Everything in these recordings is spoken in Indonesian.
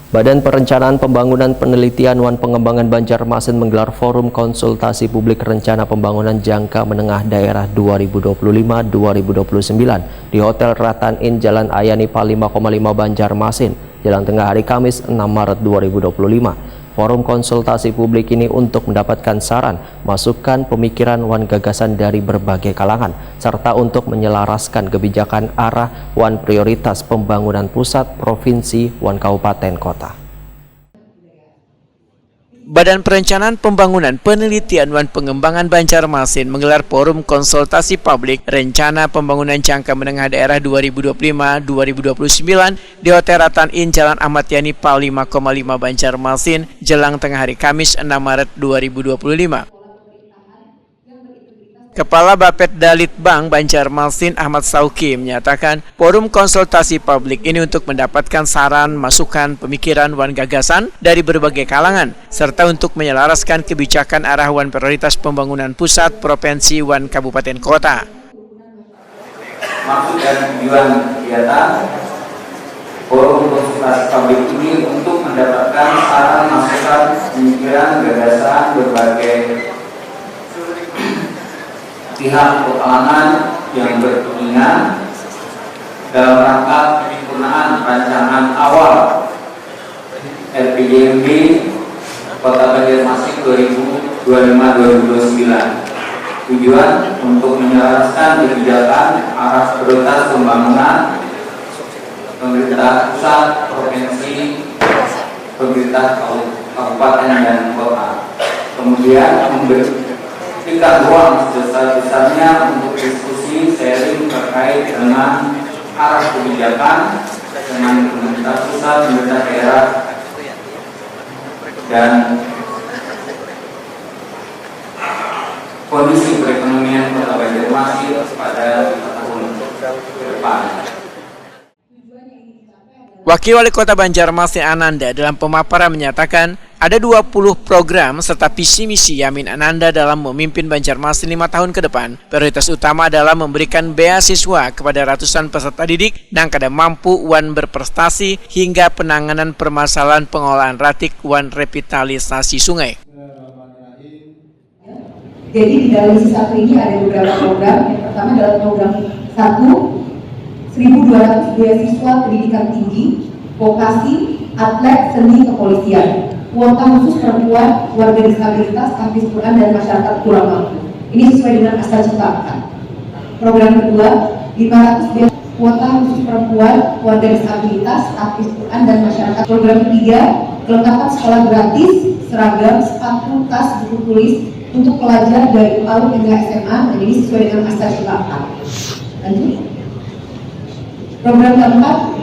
Badan Perencanaan Pembangunan Penelitian Wan Pengembangan Banjarmasin menggelar forum konsultasi publik rencana pembangunan jangka menengah daerah 2025-2029 di Hotel Ratan Inn Jalan Ayani Pal 5,5 Banjarmasin, Jalan Tengah hari Kamis 6 Maret 2025. Forum konsultasi publik ini untuk mendapatkan saran, masukan, pemikiran, wan gagasan dari berbagai kalangan, serta untuk menyelaraskan kebijakan arah wan prioritas pembangunan pusat, provinsi, wan kabupaten, kota. Badan Perencanaan Pembangunan Penelitian Wan Pengembangan Banjarmasin menggelar forum konsultasi publik rencana pembangunan jangka menengah daerah 2025-2029 di Hotel Ratan Inn Jalan Ahmad Yani Pal 5,5 Banjarmasin, jelang tengah hari Kamis 6 Maret 2025. Kepala Bapedda Litbang Banjarmasin Ahmad Sauki menyatakan forum konsultasi publik ini untuk mendapatkan saran, masukan, pemikiran, wan gagasan dari berbagai kalangan, serta untuk menyelaraskan kebijakan arah wan prioritas pembangunan pusat, provinsi, wan kabupaten, kota. Maksud dan tujuan kegiatan forum konsultasi publik ini untuk mendapatkan saran, masukan, pemikiran, gagasan berbagai pihak atau kalangan yang berkepentingan dalam rangka penyempurnaan rancangan awal RPJMD Kota Banjarmasin 2025-2029. Tujuan untuk menyelaraskan kebijakan arah prioritas pembangunan pemerintah pusat, provinsi, pemerintah kabupaten dan kota. Kemudian memberikan ruang sebesar-besarnya untuk diskusi, sharing terkait dengan arah kebijakan dengan pemerintah pusat, pemerintah daerah, dan kondisi perekonomian Kota Banjarmasin pada tahun ke depan. Wakil Wali Kota Banjarmasin Ananda dalam pemaparan menyatakan ada 20 program serta visi misi Yamin Ananda dalam memimpin Banjarmasin 5 tahun ke depan. Prioritas utama adalah memberikan beasiswa kepada ratusan peserta didik yang kada mampu wan berprestasi hingga penanganan permasalahan pengolahan ratik wan revitalisasi sungai. Jadi di dalam misi satu ini ada beberapa program. Yang pertama adalah program 1, 1.200 beasiswa pendidikan tinggi, vokasi, atlet, seni, kepolisian, kuota khusus perempuan, warga disabilitas, aktivis Quran, dan masyarakat kurang mampu. Ini sesuai dengan Astra Cipta. Program kedua, 500 beasiswa kuota khusus perempuan, warga disabilitas, aktivis Quran, dan masyarakat. Program ketiga, kelengkapan sekolah gratis, seragam, sepatu, tas, buku tulis untuk pelajar dari PAUD hingga SMA, dan ini sesuai dengan Astra Cipta. Lanjut. Program keempat,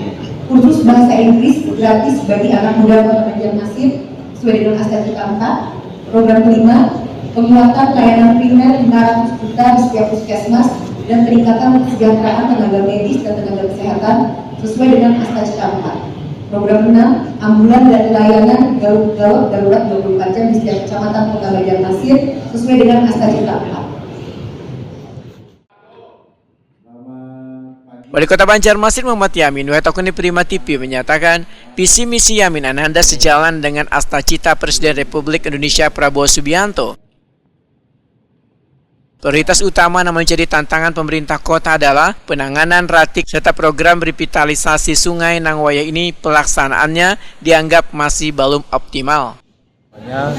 kursus bahasa Inggris gratis bagi anak muda Kota Banjarmasin sesuai dengan Astra Cipta 4. Program kelima, penguatan layanan primer 500 juta di setiap puskesmas dan peningkatan kesejahteraan tenaga medis dan tenaga kesehatan sesuai dengan Astra Cipta 4. Program 6, ambulan dan layanan gawat darurat 24 jam di setiap kecamatan Kota Banjarmasin sesuai dengan Astra Cipta 4. Wali Kota Banjarmasin Muhammad Yamin Wetokuni Prima TV menyatakan visi misi Yamin Ananda sejalan dengan Astra Cita Presiden Republik Indonesia Prabowo Subianto. Prioritas utama yang menjadi tantangan pemerintah kota adalah penanganan ratik serta program revitalisasi sungai Nangwaya ini pelaksanaannya dianggap masih belum optimal.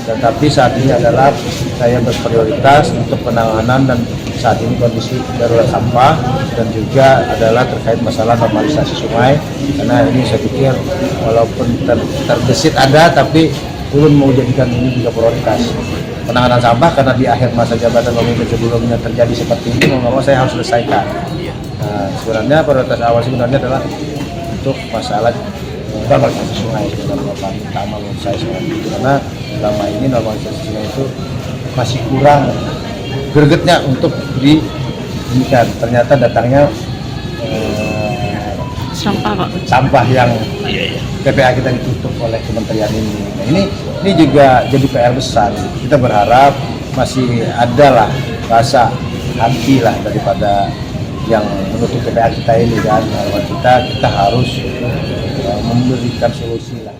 Tetapi saat ini adalah saya berprioritas untuk penanganan dan saat ini kondisi darurat sampah dan juga adalah terkait masalah normalisasi sungai, karena ini saya pikir walaupun tergesit ada tapi belum mau jadikan ini juga prioritas. Penanganan sampah karena di akhir masa jabatan pemimpin sebelumnya terjadi seperti ini, mau nggak mau saya harus selesaikan. Nah, sebenarnya prioritas awal sebenarnya adalah untuk masalah normalisasi sungai sebenarnya paling utama menurut saya sebenarnya, karena selama ini normalisasi sungai itu masih kurang gregetnya untuk diberikan. Ternyata datangnya sampah yang PPA kita ditutup oleh kementerian ini. Nah, ini juga jadi PR besar. Kita berharap masih ada lah rasa hati lah daripada yang menutup PPA kita ini kan. Kita harus memberikan solusi lah.